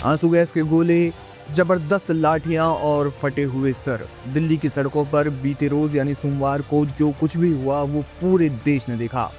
आंसू गैस के गोले, जबरदस्त लाठियां और फटे हुए सर। दिल्ली की सड़कों पर बीते रोज यानी सोमवार को जो कुछ भी हुआ वो पूरे देश ने देखा।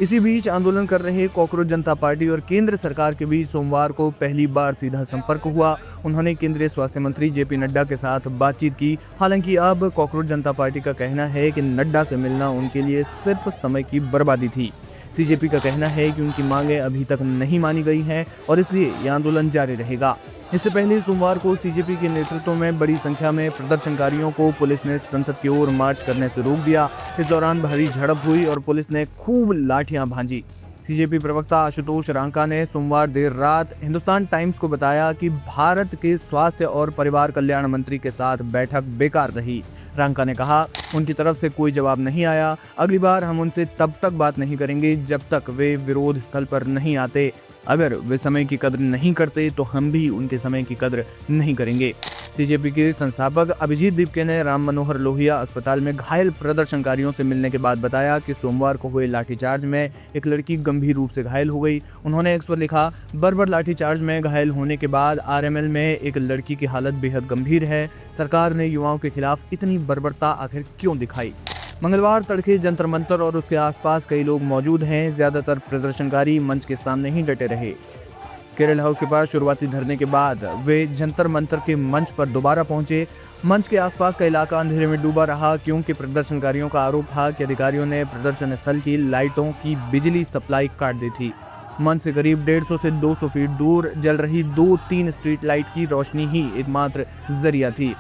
इसी बीच आंदोलन कर रहे कॉकरोच जनता पार्टी और केंद्र सरकार के बीच सोमवार को पहली बार सीधा संपर्क हुआ। उन्होंने केंद्रीय स्वास्थ्य मंत्री जेपी नड्डा के साथ बातचीत की। हालांकि अब कॉकरोच जनता पार्टी का कहना है कि नड्डा से मिलना उनके लिए सिर्फ समय की बर्बादी थी। सीजेपी का कहना है कि उनकी मांगें अभी तक नहीं मानी गई हैं और इसलिए यह आंदोलन जारी रहेगा। इससे पहले सोमवार को सीजेपी के नेतृत्व में बड़ी संख्या में प्रदर्शनकारियों को पुलिस ने संसद की ओर मार्च करने से रोक दिया। इस दौरान भारी झड़प हुई और पुलिस ने खूब लाठियां भांजी। सीजेपी प्रवक्ता आशुतोष रांका ने सोमवार देर रात हिंदुस्तान टाइम्स को बताया कि भारत के स्वास्थ्य और परिवार कल्याण मंत्री के साथ बैठक बेकार रही। रांका ने कहा, उनकी तरफ से कोई जवाब नहीं आया। अगली बार हम उनसे तब तक बात नहीं करेंगे जब तक वे विरोध स्थल पर नहीं आते। अगर वे समय की कद्र नहीं करते तो हम भी उनके समय की कद्र नहीं करेंगे। सीजेपी के संस्थापक अभिजीत दीपके ने राम मनोहर लोहिया अस्पताल में घायल प्रदर्शनकारियों से मिलने के बाद बताया कि सोमवार को हुए लाठीचार्ज में एक लड़की गंभीर रूप से घायल हो गई। उन्होंने एक्स पर लिखा, बर्बर लाठीचार्ज में घायल होने के बाद आरएमएल में एक लड़की की हालत बेहद गंभीर है। सरकार ने युवाओं के खिलाफ इतनी बर्बरता आखिर क्यों दिखाई? मंगलवार तड़के जंतर मंतर और उसके आसपास कई लोग मौजूद हैं। ज्यादातर प्रदर्शनकारी मंच के सामने ही डटे रहे। केरल हाउस के पास शुरुआती धरने के बाद वे जंतर मंतर के मंच पर दोबारा पहुंचे। मंच के आसपास का इलाका अंधेरे में डूबा रहा क्योंकि प्रदर्शनकारियों का आरोप था कि अधिकारियों ने प्रदर्शन स्थल की लाइटों की बिजली सप्लाई काट दी थी। मंच से करीब 150 से 200 फीट दूर जल रही 2-3 स्ट्रीट लाइट की रोशनी ही एकमात्र जरिया थी।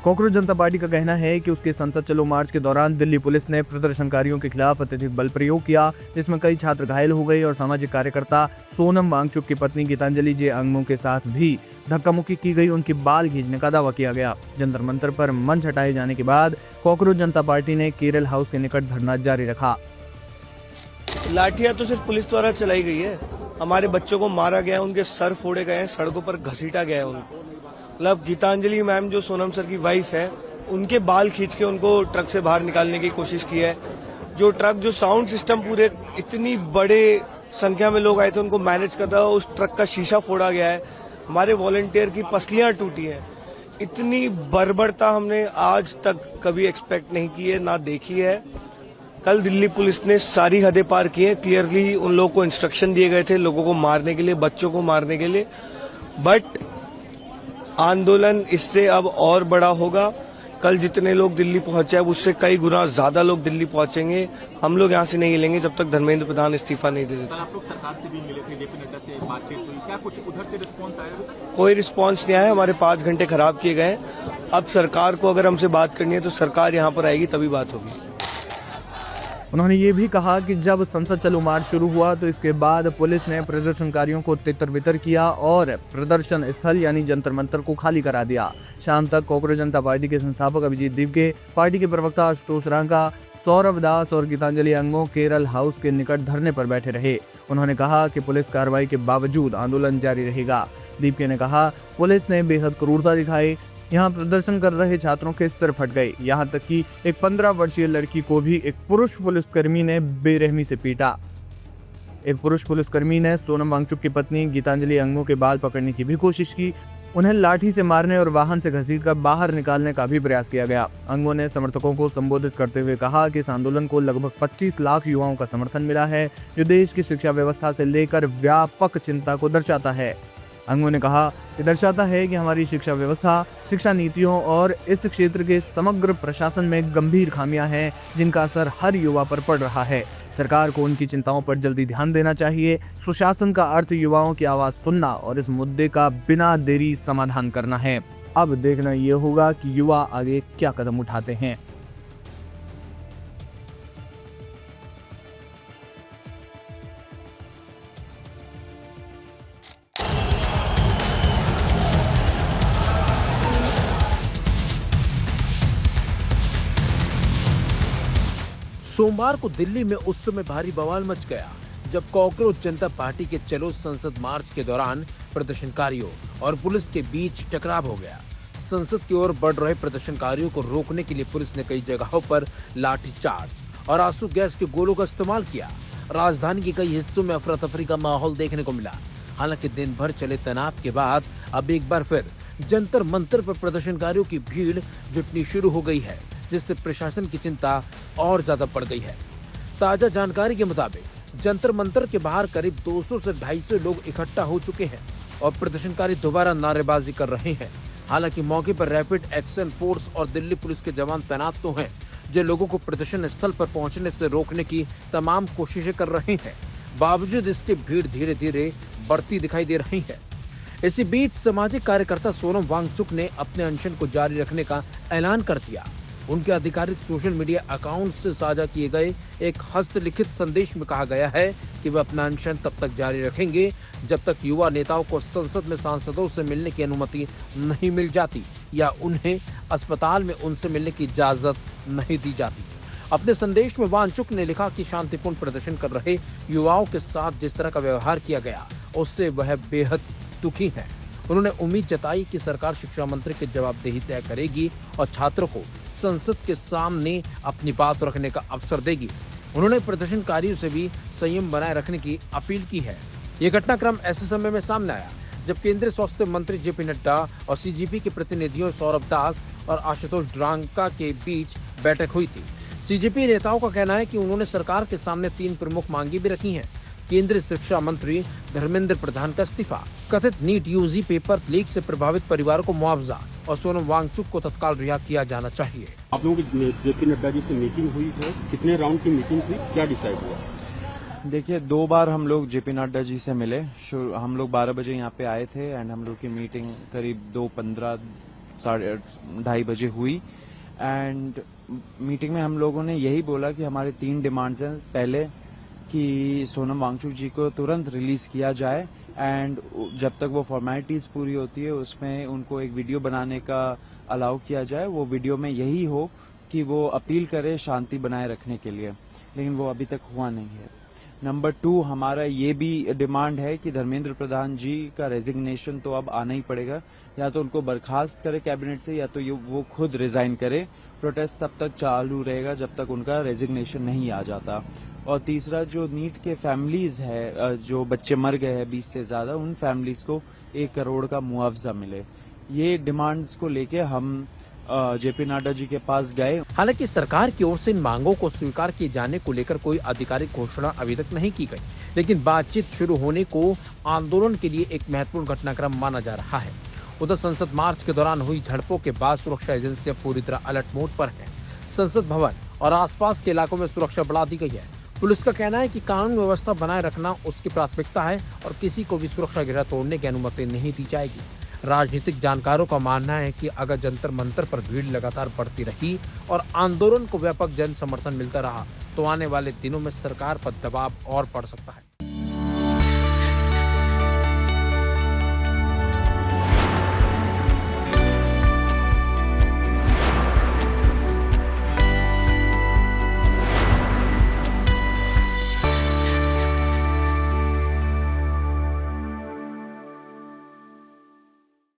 कॉकरोच जनता पार्टी का कहना है कि उसके संसद चलो मार्च के दौरान दिल्ली पुलिस ने प्रदर्शनकारियों के खिलाफ अत्यधिक बल प्रयोग किया, जिसमें कई छात्र घायल हो गए और सामाजिक कार्यकर्ता सोनम वांगचुक की पत्नी गीतांजलि जे अंगमो के साथ भी धक्का मुक्की की गई। उनकी बाल खींचने का दावा किया गया। जंतर मंतर पर मंच हटाए जाने के बाद कॉकरोच जनता पार्टी ने केरल हाउस के निकट धरना जारी रखा। लाठियां तो सिर्फ पुलिस द्वारा चलाई गई है। हमारे बच्चों को मारा गया है, उनके सर फोड़े गए हैं, सड़कों पर घसीटा गया है उनको। मतलब गीतांजलि मैम जो सोनम सर की वाइफ है, उनके बाल खींच के उनको ट्रक से बाहर निकालने की कोशिश की है। जो ट्रक जो साउंड सिस्टम पूरे इतनी बड़े संख्या में लोग आए थे उनको मैनेज करता है, उस ट्रक का शीशा फोड़ा गया है। हमारे वॉलंटियर की पसलियां टूटी हैं। इतनी बर्बरता हमने आज तक कभी एक्सपेक्ट नहीं की है, ना देखी है। कल दिल्ली पुलिस ने सारी हदें पार की हैं। क्लियरली उन लोगों को इंस्ट्रक्शन दिए गए थे लोगों को मारने के लिए, बच्चों को मारने के लिए। बट आंदोलन इससे अब और बड़ा होगा। कल जितने लोग दिल्ली पहुंचे अब उससे कई गुना ज्यादा लोग दिल्ली पहुंचेंगे। हम लोग यहाँ से नहीं हिलेंगे जब तक धर्मेंद्र प्रधान इस्तीफा नहीं दे देते। आप लोग सरकार से भी मिले थे, जेपी नड्डा से बातचीत हुई, क्या कुछ उधर से रिस्पॉन्स आया? कोई रिस्पॉन्स नहीं आया। हमारे 5 घंटे खराब किए गए। अब सरकार को अगर हमसे बात करनी है तो सरकार यहाँ पर आएगी तभी बात होगी। उन्होंने ये भी कहा कि जब संसद चलो मार्च शुरू हुआ तो इसके बाद पुलिस ने प्रदर्शनकारियों को तितर बितर किया और प्रदर्शन स्थल यानी जंतर मंतर को खाली करा दिया। शाम तक कॉकरोच जनता पार्टी के संस्थापक अभिजीत दीपके, पार्टी के प्रवक्ता आशुतोष रांका, सौरभ दास और गीतांजलि अंगमो केरल हाउस के निकट धरने पर बैठे रहे। उन्होंने कहा कि पुलिस कार्रवाई के बावजूद आंदोलन जारी रहेगा। दीपके ने कहा, पुलिस ने बेहद क्रूरता दिखाई। यहाँ प्रदर्शन कर रहे छात्रों के सिर फट गए। यहाँ तक कि एक 15 वर्षीय लड़की को भी एक पुरुष पुलिसकर्मी ने बेरहमी से पीटा। एक पुरुष पुलिसकर्मी ने सोनम वांगचुक की पत्नी गीतांजलि अंगमो के बाल पकड़ने की भी कोशिश की। उन्हें लाठी से मारने और वाहन से घसीटकर बाहर निकालने का भी प्रयास किया गया। अंगमो ने समर्थकों को संबोधित करते हुए कहा कि इस आंदोलन को लगभग 25 लाख युवाओं का समर्थन मिला है, जो देश की शिक्षा व्यवस्था से लेकर व्यापक चिंता को दर्शाता है। अंगमो ने कहा कि दर्शाता है कि हमारी शिक्षा व्यवस्था, शिक्षा नीतियों और इस क्षेत्र के समग्र प्रशासन में गंभीर खामियां हैं जिनका असर हर युवा पर पड़ रहा है। सरकार को उनकी चिंताओं पर जल्दी ध्यान देना चाहिए। सुशासन का अर्थ युवाओं की आवाज सुनना और इस मुद्दे का बिना देरी समाधान करना है। अब देखना यह होगा कि युवा आगे क्या कदम उठाते हैं। सोमवार को दिल्ली में उस समय भारी बवाल मच गया जब कॉकरोच जनता पार्टी के चलो संसद मार्च के दौरान प्रदर्शनकारियों और पुलिस के बीच टकराव हो गया। संसद की ओर बढ़ रहे प्रदर्शनकारियों को रोकने के लिए पुलिस ने कई जगहों पर लाठीचार्ज और आंसू गैस के गोलों का इस्तेमाल किया। राजधानी के कई हिस्सों में अफरा तफरी का माहौल देखने को मिला। हालांकि दिन भर चले तनाव के बाद अब एक बार फिर जंतर मंतर पर प्रदर्शनकारियों की भीड़ जुटनी शुरू हो गई है, जिससे प्रशासन की चिंता और ज्यादा बढ़ गई है। ताजा जानकारी के मुताबिक जंतर मंतर के बाहर करीब 200 से 250 लोग इकट्ठा हो चुके हैं और प्रदर्शनकारी दोबारा नारेबाजी कर रहे हैं। हालांकि मौके पर रैपिड एक्शन फोर्स और दिल्ली पुलिस के जवान तैनात तो हैं, जो लोगों को प्रदर्शन स्थल पर पहुंचने से रोकने की तमाम कोशिशें कर रहे हैं। बावजूद इसके भीड़ धीरे धीरे बढ़ती दिखाई दे रही है। इसी बीच सामाजिक कार्यकर्ता सोनम वांगचुक ने अपने अनशन को जारी रखने का ऐलान कर दिया। उनके आधिकारिक सोशल मीडिया अकाउंट से साझा किए गए एक हस्तलिखित संदेश में कहा गया है कि वे अपना अनशन तब तक जारी रखेंगे जब तक युवा नेताओं को संसद में सांसदों से मिलने की अनुमति नहीं मिल जाती या उन्हें अस्पताल में उनसे मिलने की इजाजत नहीं दी जाती। अपने संदेश में वांगचुक ने लिखा कि शांतिपूर्ण प्रदर्शन कर रहे युवाओं के साथ जिस तरह का व्यवहार किया गया उससे वह बेहद दुखी है। उन्होंने उम्मीद जताई कि सरकार शिक्षा मंत्री की जवाबदेही तय करेगी और छात्रों को संसद के सामने अपनी बात रखने का अवसर देगी। उन्होंने प्रदर्शनकारियों से भी संयम बनाए रखने की अपील की है। ये घटनाक्रम ऐसे समय में सामने आया जब केंद्रीय स्वास्थ्य मंत्री जेपी नड्डा और सीजीपी के प्रतिनिधियों सौरभ दास और आशुतोष ड्रांका के बीच बैठक हुई थी। सीजेपी नेताओं का कहना है कि उन्होंने सरकार के सामने 3 प्रमुख मांगे भी रखी हैं। केंद्रीय शिक्षा मंत्री धर्मेंद्र प्रधान का इस्तीफा, कथित नीट यूजी पेपर लीक से प्रभावित परिवारों को मुआवजा और सोनम वांगचुक को तत्काल रिहा किया जाना चाहिए। आप लोगों की जेपी नड्डा जी से मीटिंग हुई है, कितने राउंड की मीटिंग हुई, क्या डिसाइड हुआ? देखिए 2 बार हम लोग जेपी नड्डा जी से मिले। हम लोग 12 बजे यहाँ पे आए थे एंड हम लोग की मीटिंग करीब 2:15 2:30 बजे हुई। एंड मीटिंग में हम लोगों ने यही बोला कि हमारे 3 डिमांड्स हैं। पहले कि सोनम वांगचुक जी को तुरंत रिलीज किया जाए एंड जब तक वो फॉर्मेलिटीज पूरी होती है उसमें उनको एक वीडियो बनाने का अलाउ किया जाए। वो वीडियो में यही हो कि वो अपील करे शांति बनाए रखने के लिए, लेकिन वो अभी तक हुआ नहीं है। नंबर 2 हमारा ये भी डिमांड है कि धर्मेंद्र प्रधान जी का रेजिग्नेशन तो अब आना ही पड़ेगा। या तो उनको बर्खास्त करे कैबिनेट से या तो वो खुद रिजाइन करे। प्रोटेस्ट तब तक चालू रहेगा जब तक उनका रेजिग्नेशन नहीं आ जाता। और तीसरा जो नीट के फैमिलीज है, जो बच्चे मर गए हैं 20 से ज्यादा, उन फैमिलीज को 1 करोड़ का मुआवजा मिले। ये डिमांड्स को लेके हम जेपी नड्डा जी के पास गए। हालांकि सरकार की ओर से इन मांगों को स्वीकार किए जाने को लेकर कोई आधिकारिक घोषणा अभी तक नहीं की गई, लेकिन बातचीत शुरू होने को आंदोलन के लिए एक महत्वपूर्ण घटनाक्रम माना जा रहा है। उधर संसद मार्च के दौरान हुई झड़पों के बाद सुरक्षा एजेंसियां पूरी तरह अलर्ट मोड पर हैं। संसद भवन और आसपास के इलाकों में सुरक्षा बढ़ा दी गई है। पुलिस का कहना है कि कानून व्यवस्था बनाए रखना उसकी प्राथमिकता है और किसी को भी सुरक्षा घेरा तोड़ने की अनुमति नहीं दी जाएगी। राजनीतिक जानकारों का मानना है कि अगर जंतर मंतर पर भीड़ लगातार बढ़ती रही और आंदोलन को व्यापक जन समर्थन मिलता रहा तो आने वाले दिनों में सरकार पर दबाव और पड़ सकता है।